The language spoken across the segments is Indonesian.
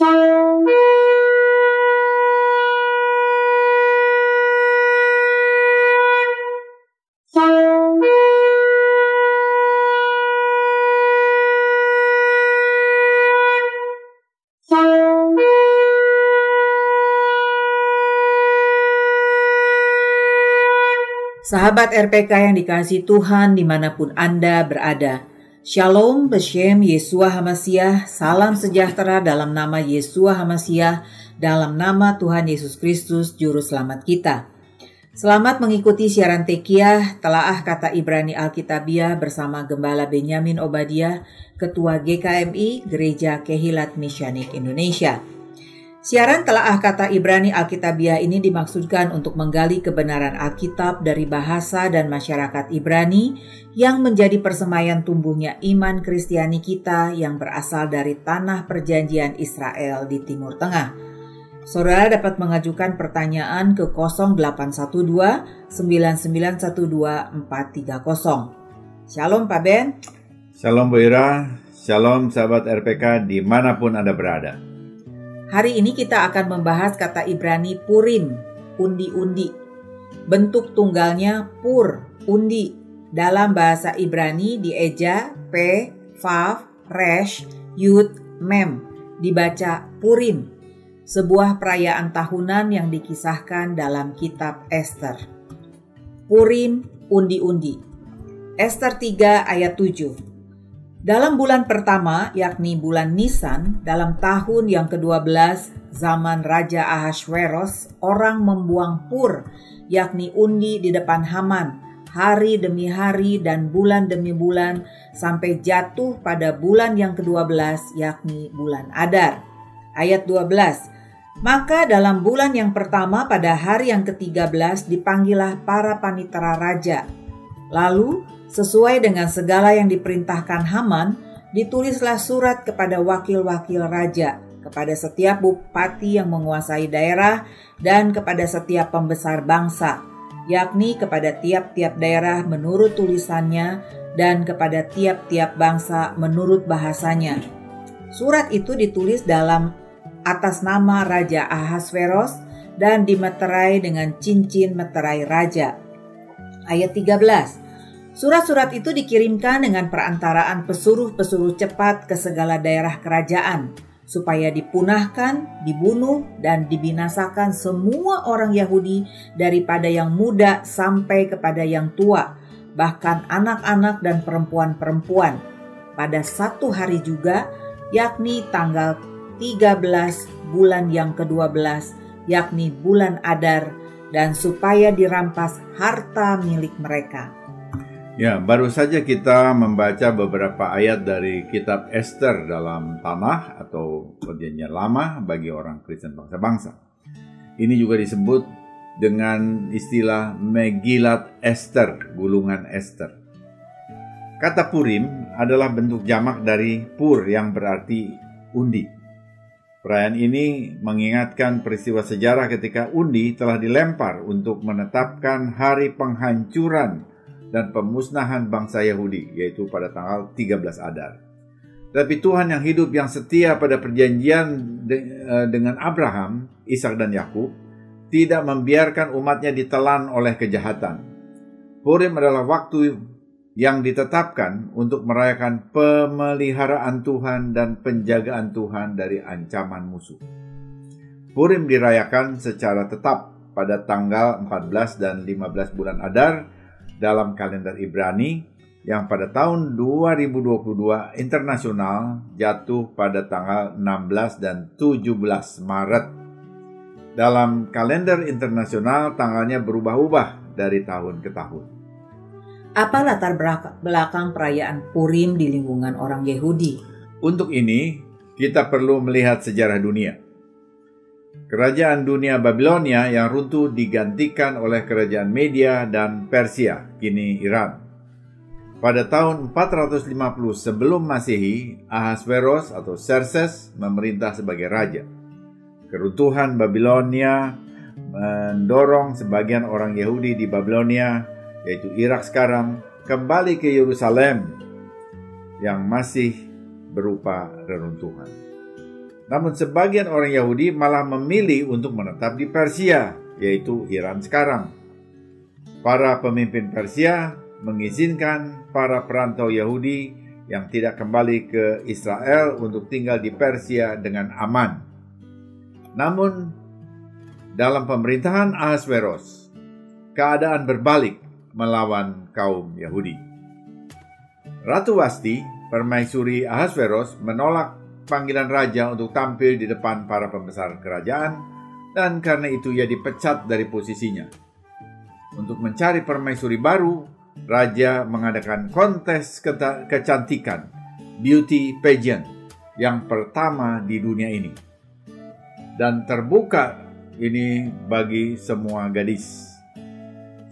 Sahabat RPK yang dikasihi Tuhan dimanapun Anda berada, Shalom Beshem Yeshua HaMashiach, salam sejahtera dalam nama Yeshua HaMashiach, dalam nama Tuhan Yesus Kristus Juru Selamat kita. Selamat mengikuti siaran Tekiah, Telaah Kata Ibrani Alkitabiah bersama Gembala Benyamin Obadiah, Ketua GKMI Gereja Kehilat Misyanik Indonesia. Siaran Telaah Kata Ibrani Alkitabiah ini dimaksudkan untuk menggali kebenaran Alkitab dari bahasa dan masyarakat Ibrani yang menjadi persemaian tumbuhnya iman Kristiani kita yang berasal dari tanah perjanjian Israel di Timur Tengah. Saudara dapat mengajukan pertanyaan ke 0812 9912 430. Shalom Pak Ben. Shalom Bu Ira, shalom sahabat RPK dimanapun Anda berada. Hari ini kita akan membahas kata Ibrani Purim, undi-undi. Bentuk tunggalnya pur, undi. Dalam bahasa Ibrani dieja P, Vav, Resh, Yud, Mem. Dibaca Purim, sebuah perayaan tahunan yang dikisahkan dalam kitab Ester. Purim, undi-undi. Ester 3 ayat 7. Dalam bulan pertama, yakni bulan Nisan, dalam tahun yang ke-12 zaman Raja Ahasveros, orang membuang pur, yakni undi di depan Haman, hari demi hari dan bulan demi bulan, sampai jatuh pada bulan yang ke-12, yakni bulan Adar. Ayat 12. Maka dalam bulan yang pertama pada hari yang ke-13 dipanggillah para panitera raja. Lalu sesuai dengan segala yang diperintahkan Haman, ditulislah surat kepada wakil-wakil raja, kepada setiap bupati yang menguasai daerah, dan kepada setiap pembesar bangsa, yakni kepada tiap-tiap daerah menurut tulisannya, dan kepada tiap-tiap bangsa menurut bahasanya. Surat itu ditulis dalam atas nama Raja Ahasveros dan dimeterai dengan cincin meterai raja. Ayat 13. Surat-surat itu dikirimkan dengan perantaraan pesuruh-pesuruh cepat ke segala daerah kerajaan, supaya dipunahkan, dibunuh, dan dibinasakan semua orang Yahudi daripada yang muda sampai kepada yang tua, bahkan anak-anak dan perempuan-perempuan. Pada satu hari juga, yakni tanggal 13 bulan yang ke-12, yakni bulan Adar, dan supaya dirampas harta milik mereka. Ya, baru saja kita membaca beberapa ayat dari kitab Ester dalam Tanakh atau Perjanjian Lama bagi orang Kristen bangsa-bangsa. Ini juga disebut dengan istilah Megillat Ester, gulungan Ester. Kata Purim adalah bentuk jamak dari pur yang berarti undi. Perayaan ini mengingatkan peristiwa sejarah ketika undi telah dilempar untuk menetapkan hari penghancuran dan pemusnahan bangsa Yahudi, yaitu pada tanggal 13 Adar. Tapi Tuhan yang hidup, yang setia pada perjanjian dengan Abraham, Ishak dan Yakub, tidak membiarkan umatnya ditelan oleh kejahatan. Purim adalah waktu yang ditetapkan untuk merayakan pemeliharaan Tuhan dan penjagaan Tuhan dari ancaman musuh. Purim dirayakan secara tetap pada tanggal 14 dan 15 bulan Adar dalam kalender Ibrani yang pada tahun 2022 internasional jatuh pada tanggal 16 dan 17 Maret. Dalam kalender internasional tanggalnya berubah-ubah dari tahun ke tahun. Apa latar belakang perayaan Purim di lingkungan orang Yahudi? Untuk ini kita perlu melihat sejarah dunia. Kerajaan dunia Babilonia yang runtuh digantikan oleh kerajaan Media dan Persia, kini Iran. Pada tahun 450 sebelum Masehi, Ahasveros atau Xerxes memerintah sebagai raja. Keruntuhan Babilonia mendorong sebagian orang Yahudi di Babilonia, yaitu Irak sekarang, kembali ke Yerusalem yang masih berupa reruntuhan. Namun sebagian orang Yahudi malah memilih untuk menetap di Persia, yaitu Iran sekarang. Para pemimpin Persia mengizinkan para perantau Yahudi yang tidak kembali ke Israel untuk tinggal di Persia dengan aman. Namun, dalam pemerintahan Ahasveros, keadaan berbalik melawan kaum Yahudi. Ratu Wasti, permaisuri Ahasveros, menolak panggilan raja untuk tampil di depan para pembesar kerajaan, dan karena itu ia dipecat dari posisinya. Untuk mencari permaisuri baru, raja mengadakan kontes kecantikan, beauty pageant, yang pertama di dunia ini. Dan terbuka ini bagi semua gadis.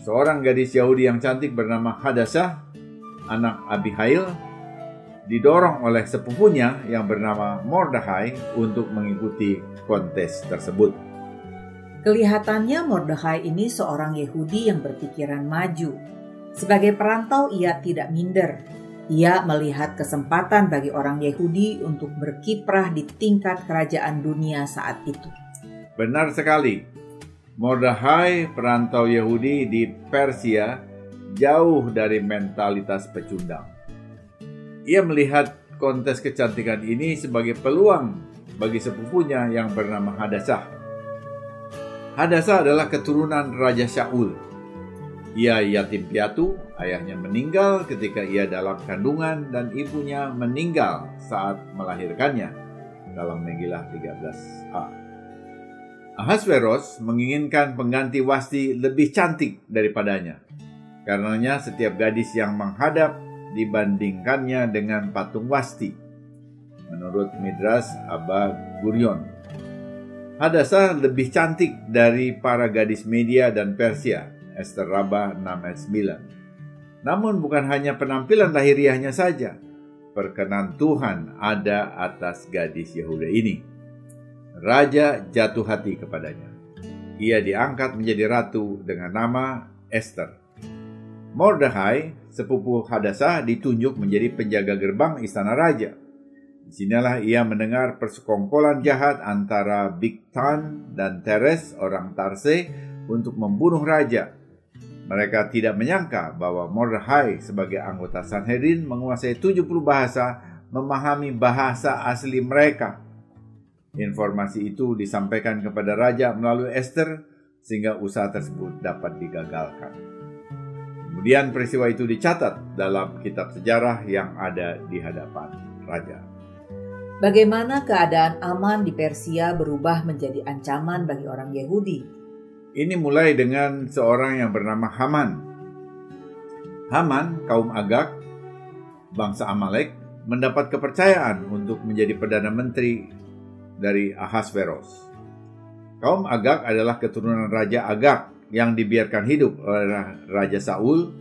Seorang gadis Yahudi yang cantik bernama Hadassah, anak Abihail, didorong oleh sepupunya yang bernama Mordekhai untuk mengikuti kontes tersebut. Kelihatannya Mordekhai ini seorang Yahudi yang berpikiran maju. Sebagai perantau ia tidak minder. Ia melihat kesempatan bagi orang Yahudi untuk berkiprah di tingkat kerajaan dunia saat itu. Benar sekali. Mordekhai, perantau Yahudi di Persia, jauh dari mentalitas pecundang. Ia melihat kontes kecantikan ini sebagai peluang bagi sepupunya yang bernama Hadassah. Hadassah adalah keturunan Raja Shaul. Ia yatim piatu, ayahnya meninggal ketika ia dalam kandungan dan ibunya meninggal saat melahirkannya dalam Megillah 13a. Ahasveros menginginkan pengganti Wasti lebih cantik daripadanya. Karenanya setiap gadis yang menghadap dibandingkannya dengan patung Wasti, menurut Midrash Abba Gurion. Hadassah lebih cantik dari para gadis Media dan Persia, Ester Rabbah 6 ayat 9. Namun bukan hanya penampilan lahiriahnya saja, perkenan Tuhan ada atas gadis Yehuda ini. Raja jatuh hati kepadanya. Ia diangkat menjadi ratu dengan nama Ester. Mordekhai, sepupu Hadassah, ditunjuk menjadi penjaga gerbang istana raja. Disinilah ia mendengar persekongkolan jahat antara Bigtan dan Teres, orang Tarse, untuk membunuh raja. Mereka tidak menyangka bahwa Mordekhai sebagai anggota Sanhedrin menguasai 70 bahasa, memahami bahasa asli mereka. Informasi itu disampaikan kepada raja melalui Ester, sehingga usaha tersebut dapat digagalkan. Kemudian peristiwa itu dicatat dalam kitab sejarah yang ada di hadapan raja. Bagaimana keadaan aman di Persia berubah menjadi ancaman bagi orang Yahudi? Ini mulai dengan seorang yang bernama Haman. Haman, kaum Agag, bangsa Amalek, mendapat kepercayaan untuk menjadi perdana menteri dari Ahasveros. Kaum Agag adalah keturunan Raja Agag yang dibiarkan hidup oleh Raja Saul,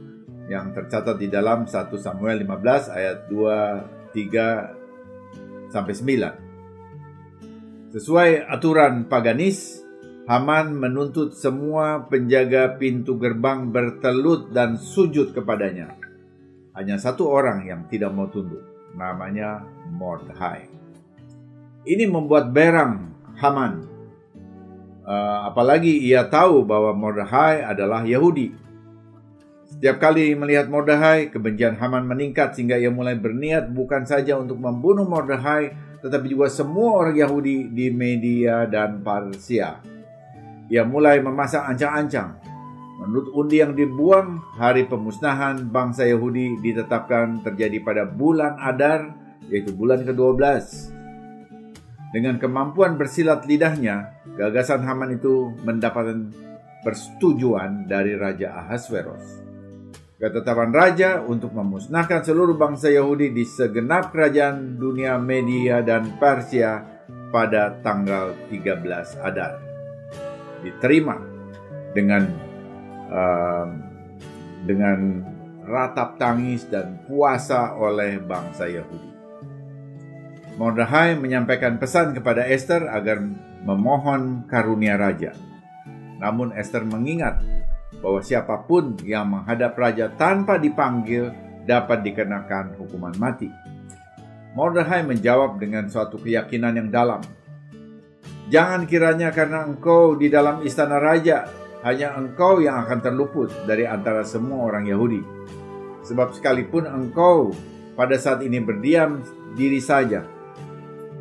yang tercatat di dalam 1 Samuel 15 ayat 2, 3-9. Sesuai aturan paganis, Haman menuntut semua penjaga pintu gerbang bertelut dan sujud kepadanya. Hanya satu orang yang tidak mau tunduk, namanya Mordekhai. Ini membuat berang Haman. Apalagi ia tahu bahwa Mordekhai adalah Yahudi. Setiap kali melihat Mordekhai, kebencian Haman meningkat sehingga ia mulai berniat bukan saja untuk membunuh Mordekhai, tetapi juga semua orang Yahudi di Media dan Persia. Ia mulai memasang ancang-ancang. Menurut undi yang dibuang, hari pemusnahan bangsa Yahudi ditetapkan terjadi pada bulan Adar, yaitu bulan ke-12. Dengan kemampuan bersilat lidahnya, gagasan Haman itu mendapatkan persetujuan dari Raja Ahasveros. Ketetapan raja untuk memusnahkan seluruh bangsa Yahudi di segenap kerajaan dunia Media dan Persia pada tanggal 13 Adar diterima dengan ratap tangis dan puasa oleh bangsa Yahudi. Mordekhai menyampaikan pesan kepada Ester agar memohon karunia raja. Namun Ester mengingat bahwa siapapun yang menghadap raja tanpa dipanggil dapat dikenakan hukuman mati. Mordekhai menjawab dengan suatu keyakinan yang dalam. Jangan kiranya karena engkau di dalam istana raja, hanya engkau yang akan terluput dari antara semua orang Yahudi. Sebab sekalipun engkau pada saat ini berdiam diri saja,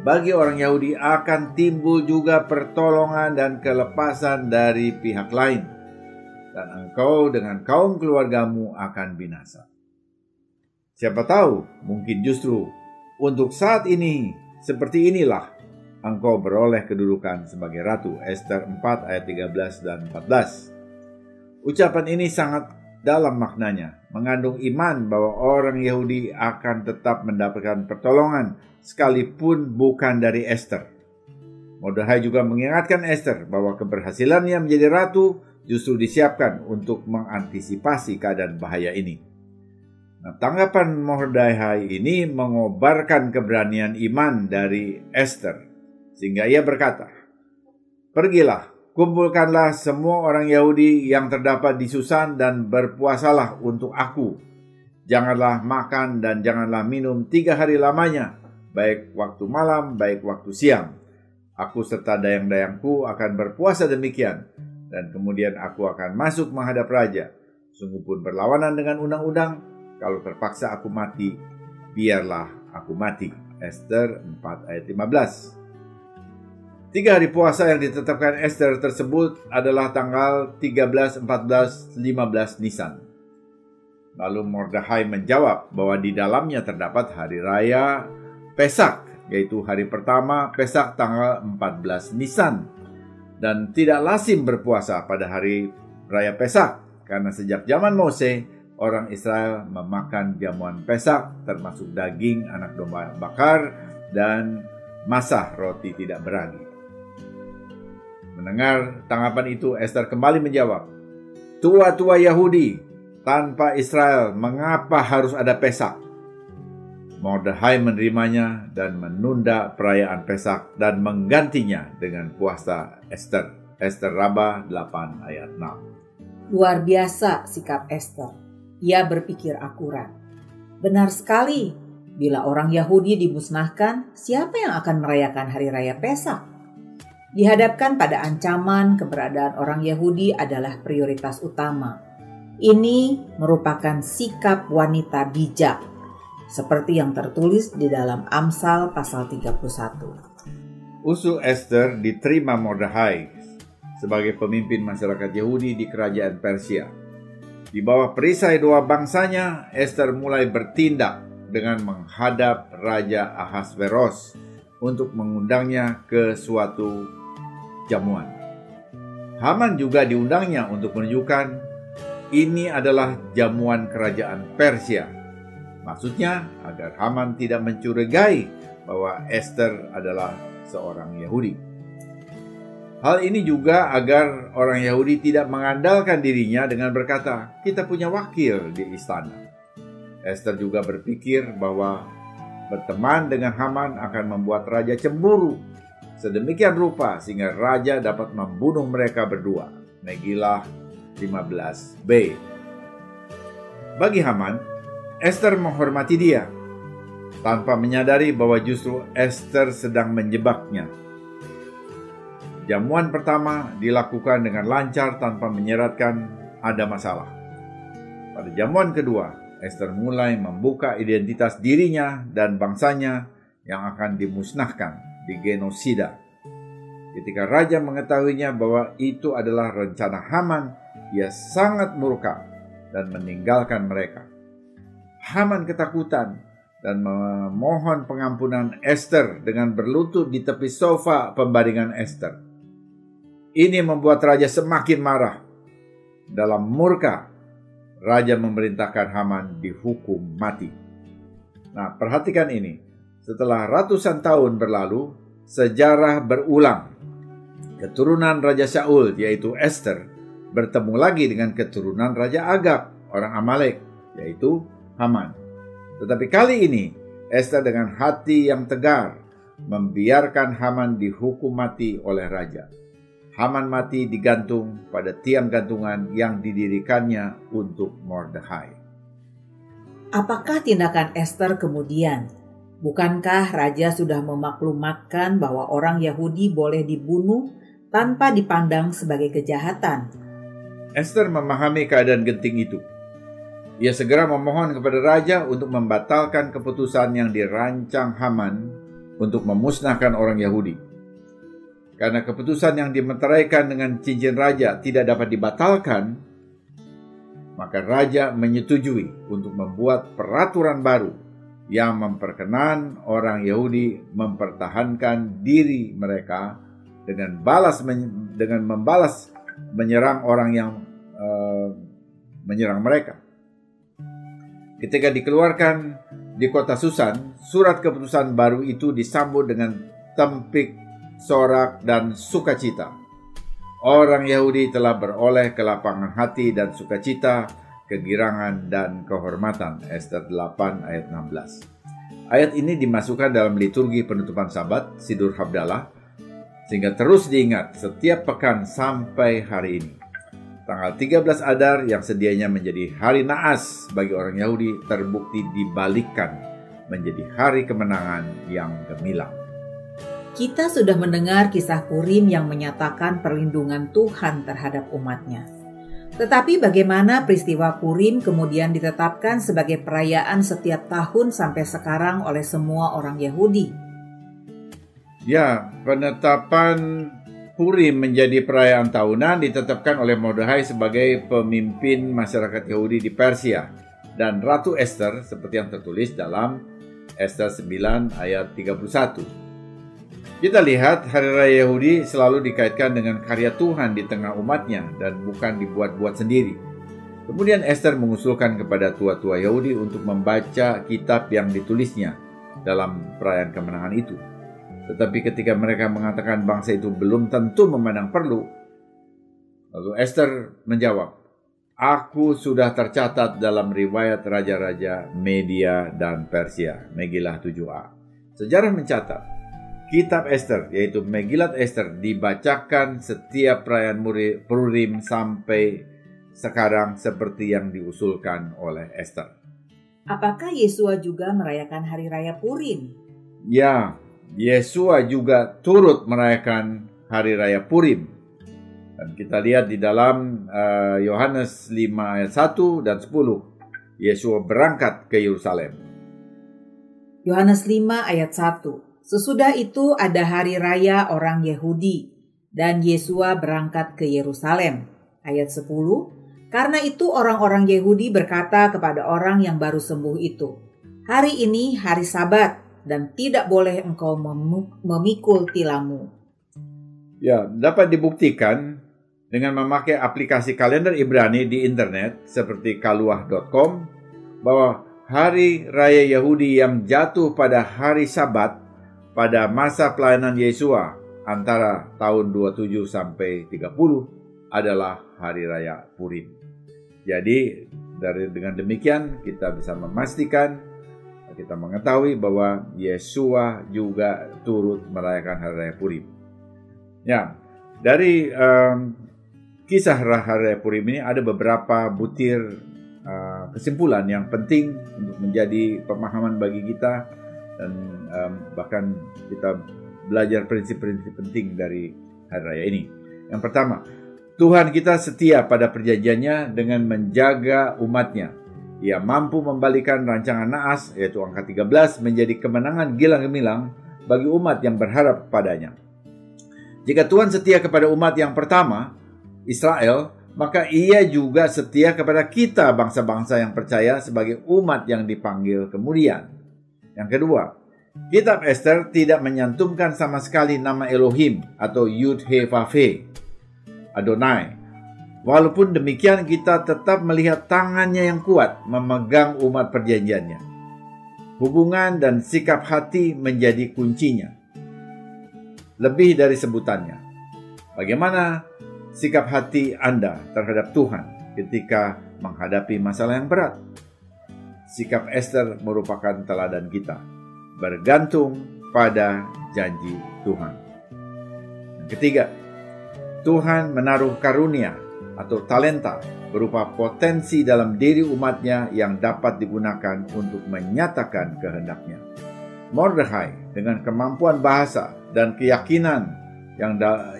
bagi orang Yahudi akan timbul juga pertolongan dan kelepasan dari pihak lain, dan engkau dengan kaum keluargamu akan binasa. Siapa tahu, mungkin justru untuk saat ini seperti inilah engkau beroleh kedudukan sebagai ratu. Ester 4 ayat 13 dan 14. Ucapan ini sangat dalam maknanya, mengandung iman bahwa orang Yahudi akan tetap mendapatkan pertolongan sekalipun bukan dari Ester. Mordekhai juga mengingatkan Ester bahwa keberhasilannya menjadi ratu justru disiapkan untuk mengantisipasi keadaan bahaya ini. Nah, tanggapan Mordekhai ini mengobarkan keberanian iman dari Ester, sehingga ia berkata, "Pergilah, kumpulkanlah semua orang Yahudi yang terdapat di Susan dan berpuasalah untuk aku. Janganlah makan dan janganlah minum 3 hari lamanya, baik waktu malam, baik waktu siang. Aku serta dayang-dayangku akan berpuasa demikian, dan kemudian aku akan masuk menghadap raja. Sungguh pun berlawanan dengan undang-undang. Kalau terpaksa aku mati, biarlah aku mati." Ester 4 ayat 15. 3 hari puasa yang ditetapkan Ester tersebut adalah tanggal 13, 14, 15 Nisan. Lalu Mordekhai menjawab bahwa di dalamnya terdapat hari raya Pesak, yaitu hari pertama Pesak tanggal 14 Nisan. Dan tidak lazim berpuasa pada hari raya Pesak, karena sejak zaman Mose, orang Israel memakan jamuan Pesak, termasuk daging anak domba bakar dan masah roti tidak beragi. Mendengar tanggapan itu, Ester kembali menjawab, "Tua-tua Yahudi, tanpa Israel, mengapa harus ada Pesak?" Mordekhai menerimanya dan menunda perayaan Pesak dan menggantinya dengan puasa Ester. Ester Rabbah 8 ayat 6. Luar biasa sikap Ester. Ia berpikir akurat. Benar sekali, bila orang Yahudi dimusnahkan, siapa yang akan merayakan hari raya Pesak? Dihadapkan pada ancaman, keberadaan orang Yahudi adalah prioritas utama. Ini merupakan sikap wanita bijak, seperti yang tertulis di dalam Amsal pasal 31. Usul Ester diterima Mordekhai sebagai pemimpin masyarakat Yahudi di kerajaan Persia. Di bawah perisai 2 bangsanya, Ester mulai bertindak dengan menghadap Raja Ahasveros untuk mengundangnya ke suatu jamuan. Haman juga diundangnya untuk menunjukkan ini adalah jamuan kerajaan Persia. Maksudnya agar Haman tidak mencurigai bahwa Ester adalah seorang Yahudi. Hal ini juga agar orang Yahudi tidak mengandalkan dirinya dengan berkata, "Kita punya wakil di istana." Ester juga berpikir bahwa berteman dengan Haman akan membuat raja cemburu sedemikian rupa sehingga raja dapat membunuh mereka berdua. Megillah 15b. Bagi Haman, Ester menghormati dia tanpa menyadari bahwa justru Ester sedang menjebaknya. Jamuan pertama dilakukan dengan lancar tanpa menyeratkan ada masalah. Pada jamuan kedua, Ester mulai membuka identitas dirinya dan bangsanya yang akan dimusnahkan, digenosida. Ketika raja mengetahuinya bahwa itu adalah rencana Haman, ia sangat murka dan meninggalkan mereka. Haman ketakutan dan memohon pengampunan Ester dengan berlutut di tepi sofa pembaringan Ester. Ini membuat raja semakin marah. Dalam murka, raja memerintahkan Haman dihukum mati. Nah, perhatikan ini. Setelah ratusan tahun berlalu, sejarah berulang. Keturunan Raja Shaul, yaitu Ester, bertemu lagi dengan keturunan Raja Agag, orang Amalek, yaitu Haman. Tetapi kali ini, Ester dengan hati yang tegar membiarkan Haman dihukum mati oleh raja. Haman mati digantung pada tiang gantungan yang didirikannya untuk Mordekhai. Apakah tindakan Ester kemudian Bukankah raja sudah memaklumatkan bahwa orang Yahudi boleh dibunuh tanpa dipandang sebagai kejahatan? Ester memahami keadaan genting itu. Ia segera memohon kepada raja untuk membatalkan keputusan yang dirancang Haman untuk memusnahkan orang Yahudi. Karena keputusan yang dimeteraikan dengan cincin raja tidak dapat dibatalkan, maka raja menyetujui untuk membuat peraturan baru yang memperkenan orang Yahudi mempertahankan diri mereka dengan membalas menyerang orang yang menyerang mereka. Ketika dikeluarkan di kota Susan, surat keputusan baru itu disambut dengan tempik, sorak, dan sukacita. Orang Yahudi telah beroleh kelapangan hati dan sukacita, kegirangan, dan kehormatan. Ester 8 ayat 16. Ayat ini dimasukkan dalam liturgi penutupan Sabat, Sidur Habdalah, sehingga terus diingat setiap pekan sampai hari ini. Tanggal 13 Adar yang sedianya menjadi hari naas bagi orang Yahudi terbukti dibalikkan menjadi hari kemenangan yang gemilang. Kita sudah mendengar kisah Purim yang menyatakan perlindungan Tuhan terhadap umatnya. Tetapi bagaimana peristiwa Purim kemudian ditetapkan sebagai perayaan setiap tahun sampai sekarang oleh semua orang Yahudi? Ya, penetapan Purim menjadi perayaan tahunan ditetapkan oleh Mordekhai sebagai pemimpin masyarakat Yahudi di Persia dan Ratu Ester seperti yang tertulis dalam Ester 9 ayat 31. Kita lihat hari raya Yahudi selalu dikaitkan dengan karya Tuhan di tengah umatnya dan bukan dibuat-buat sendiri. Kemudian Ester mengusulkan kepada tua-tua Yahudi untuk membaca kitab yang ditulisnya dalam perayaan kemenangan itu. Tetapi ketika mereka mengatakan bangsa itu belum tentu memandang perlu, lalu Ester menjawab, "Aku sudah tercatat dalam riwayat raja-raja Media dan Persia," Megillah 7a. Sejarah mencatat, kitab Ester, yaitu Megillat Ester, dibacakan setiap perayaan Purim sampai sekarang seperti yang diusulkan oleh Ester. Apakah Yesua juga merayakan hari raya Purim? Ya, Yesua juga turut merayakan hari raya Purim. Dan kita lihat di dalam Yohanes 5 ayat 1 dan 10, Yesua berangkat ke Yerusalem. Yohanes 5 ayat 1. Sesudah itu ada hari raya orang Yahudi, dan Yesua berangkat ke Yerusalem. Ayat 10. Karena itu orang-orang Yahudi berkata kepada orang yang baru sembuh itu, "Hari ini hari Sabat, dan tidak boleh engkau memikul tilammu." Ya, dapat dibuktikan dengan memakai aplikasi kalender Ibrani di internet seperti kaluah.com bahwa hari raya Yahudi yang jatuh pada hari Sabat pada masa pelayanan Yesua antara tahun 27 sampai 30 adalah hari raya Purim. Jadi dengan demikian kita bisa memastikan, kita mengetahui bahwa Yesua juga turut merayakan hari raya Purim. Ya, dari kisah hari raya Purim ini ada beberapa butir kesimpulan yang penting untuk menjadi pemahaman bagi kita dan bahkan kita belajar prinsip-prinsip penting dari hari raya ini. Yang pertama, Tuhan kita setia pada perjanjiannya dengan menjaga umatnya. Ia mampu membalikan rancangan naas, yaitu angka 13, menjadi kemenangan gilang-gemilang bagi umat yang berharap kepadanya. Jika Tuhan setia kepada umat yang pertama, Israel, maka ia juga setia kepada kita bangsa-bangsa yang percaya sebagai umat yang dipanggil kemudian. Yang kedua, kitab Ester tidak menyantumkan sama sekali nama Elohim atau Yud-He-Vav-He, Adonai. Walaupun demikian kita tetap melihat tangannya yang kuat memegang umat perjanjiannya. Hubungan dan sikap hati menjadi kuncinya. Lebih dari sebutannya. Bagaimana sikap hati Anda terhadap Tuhan ketika menghadapi masalah yang berat? Sikap Ester merupakan teladan kita. Bergantung pada janji Tuhan. Yang ketiga, Tuhan menaruh karunia atau talenta berupa potensi dalam diri umatnya yang dapat digunakan untuk menyatakan kehendaknya. Mordekhai dengan kemampuan bahasa dan keyakinan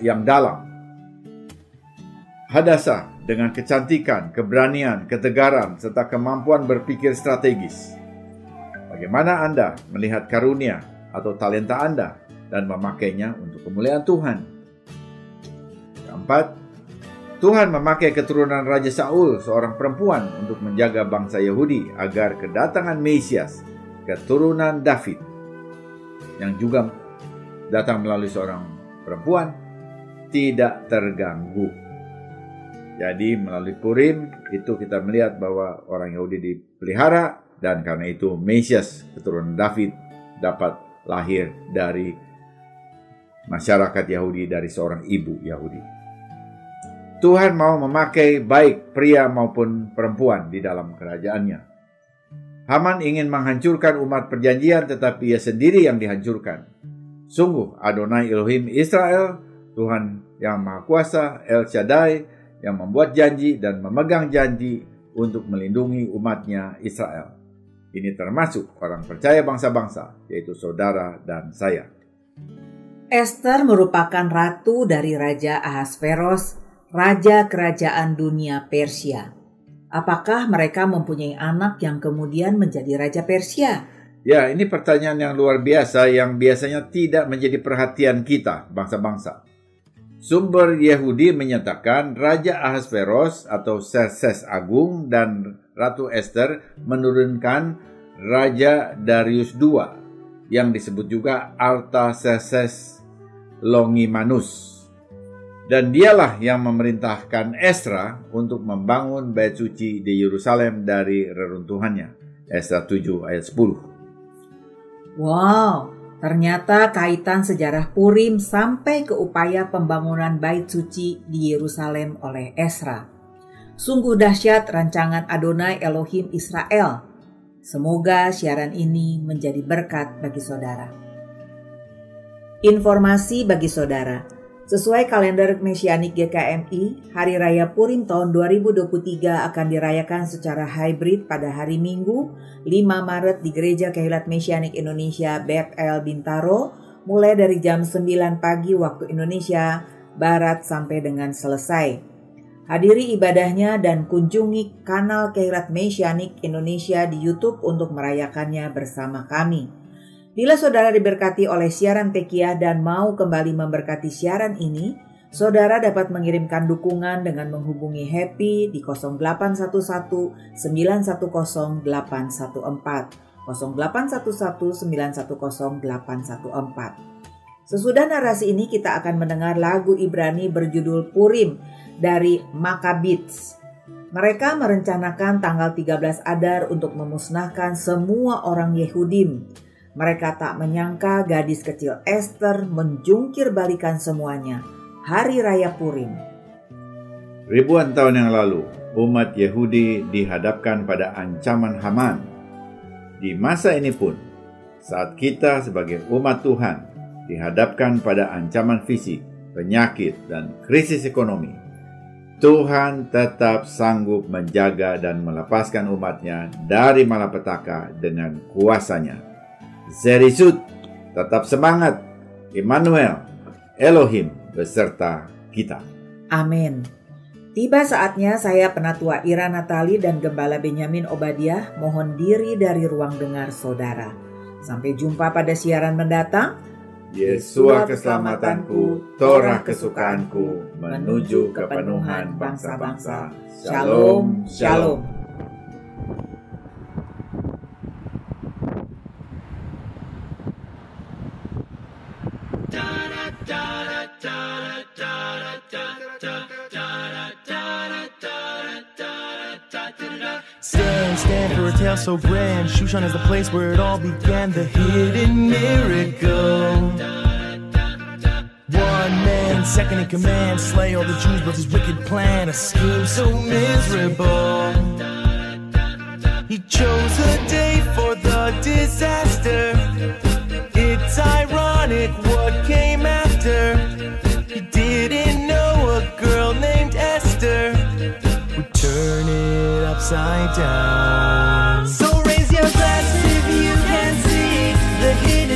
yang dalam. Hadasa dengan kecantikan, keberanian, ketegaran, serta kemampuan berpikir strategis. Bagaimana Anda melihat karunia atau talenta Anda dan memakainya untuk kemuliaan Tuhan? Keempat, Tuhan memakai keturunan Raja Saul, seorang perempuan, untuk menjaga bangsa Yahudi agar kedatangan Mesias, keturunan David, yang juga datang melalui seorang perempuan, tidak terganggu. Jadi melalui Purim itu kita melihat bahwa orang Yahudi dipelihara, dan karena itu Mesias, keturunan David, dapat lahir dari masyarakat Yahudi, dari seorang ibu Yahudi. Tuhan mau memakai baik pria maupun perempuan di dalam kerajaannya. Haman ingin menghancurkan umat perjanjian, tetapi ia sendiri yang dihancurkan. Sungguh Adonai Elohim Israel, Tuhan yang Maha Kuasa, El Shaddai, yang membuat janji dan memegang janji untuk melindungi umatnya Israel. Ini termasuk orang percaya bangsa-bangsa, yaitu saudara dan saya. Ester merupakan ratu dari Raja Ahasveros, raja kerajaan dunia Persia. Apakah mereka mempunyai anak yang kemudian menjadi Raja Persia? Ya, ini pertanyaan yang luar biasa yang biasanya tidak menjadi perhatian kita, bangsa-bangsa. Sumber Yahudi menyatakan Raja Ahasveros atau Xerxes Agung dan Ratu Ester menurunkan Raja Darius II yang disebut juga Artaxerxes Longimanus. Dan dialah yang memerintahkan Esra untuk membangun bait suci di Yerusalem dari reruntuhannya. Esra 7 ayat 10. Wow, ternyata kaitan sejarah Purim sampai ke upaya pembangunan bait suci di Yerusalem oleh Esra. Sungguh dahsyat rancangan Adonai Elohim Israel. Semoga siaran ini menjadi berkat bagi saudara. Informasi bagi saudara. Sesuai kalender Mesianik GKMI, Hari Raya Purim tahun 2023 akan dirayakan secara hybrid pada hari Minggu 5 Maret di Gereja Kehilat Mesianik Indonesia Bethel Bintaro mulai dari jam 9 pagi waktu Indonesia Barat sampai dengan selesai. Hadiri ibadahnya dan kunjungi kanal Kehilat Mesianik Indonesia di YouTube untuk merayakannya bersama kami. Bila saudara diberkati oleh siaran Tekiah dan mau kembali memberkati siaran ini, saudara dapat mengirimkan dukungan dengan menghubungi Happy di 0811 910 814, 0811 910 814. Sesudah narasi ini kita akan mendengar lagu Ibrani berjudul Purim dari Maccabees. Mereka merencanakan tanggal 13 Adar untuk memusnahkan semua orang Yehudim. Mereka tak menyangka gadis kecil Ester menjungkir balikan semuanya. Hari Raya Purim. Ribuan tahun yang lalu, umat Yahudi dihadapkan pada ancaman Haman. Di masa ini pun, saat kita sebagai umat Tuhan dihadapkan pada ancaman fisik, penyakit, dan krisis ekonomi, Tuhan tetap sanggup menjaga dan melepaskan umatnya dari malapetaka dengan kuasanya. Zerisut, tetap semangat. Immanuel, Elohim beserta kita. Amin. Tiba saatnya saya Penatua Ira Natali dan Gembala Benyamin Obadiah mohon diri dari ruang dengar saudara. Sampai jumpa pada siaran mendatang. Yesua keselamatanku, Torah kesukaanku, menuju kepenuhan bangsa-bangsa. Shalom, shalom. Stand for a tale so grand. Shushan is the place where it all began. The hidden miracle. One man, second in command. Slay all the Jews, but his wicked plan. A scheme so miserable. He chose a day for the disaster. It's ironic what came after. He didn't know a girl named Esther would turn it upside down. So raise your glass if you can see the hidden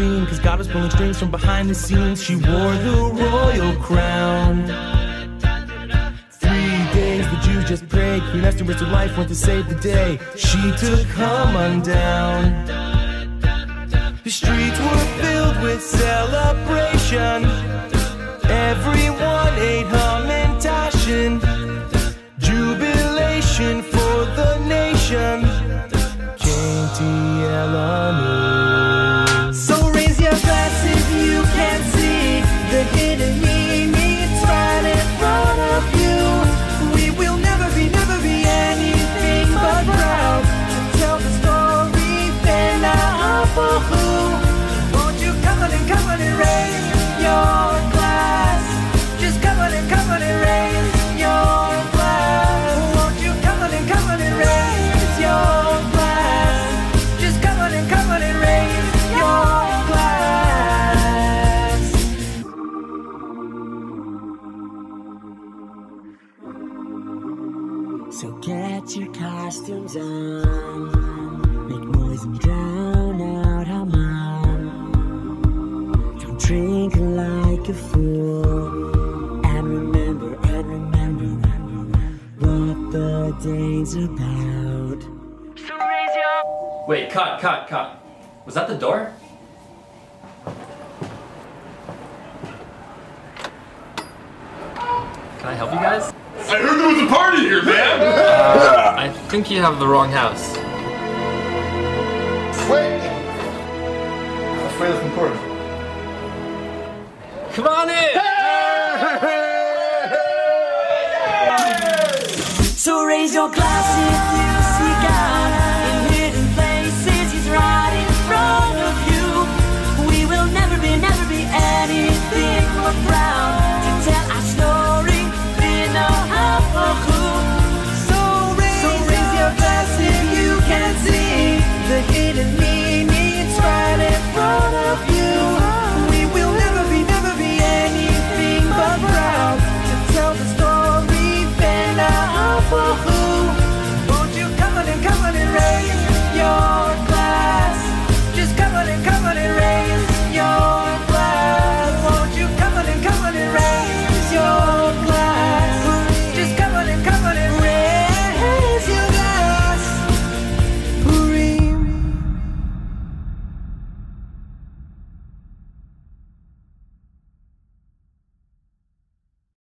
queen, cause God was pulling strings from behind the scenes. She wore the royal crown. 3 days the Jews just prayed. Queen Esther risked her life, went to save the day. She took Haman down. The streets were filled with celebration. Everyone ate Hamantashen. Jubilation for the nation. KTLA. So raise your glass if you can see the hidden meaning. It's right in front of you. We will never be anything but proud to tell the story. Then for who? Won't you come on and raise your glass? Just come on and raise your glass. Won't you come on and raise your glass? Just come on and raise your glass. So get your costumes on, make noise and drown out Haman. Don't drink like a fool, and remember what the day's about. So raise your... Wait, cut. Was that the door? Can I help you guys? I heard there was a party here, man! I think you have the wrong house. Wait! Let's play this important. Come on in! So raise your glasses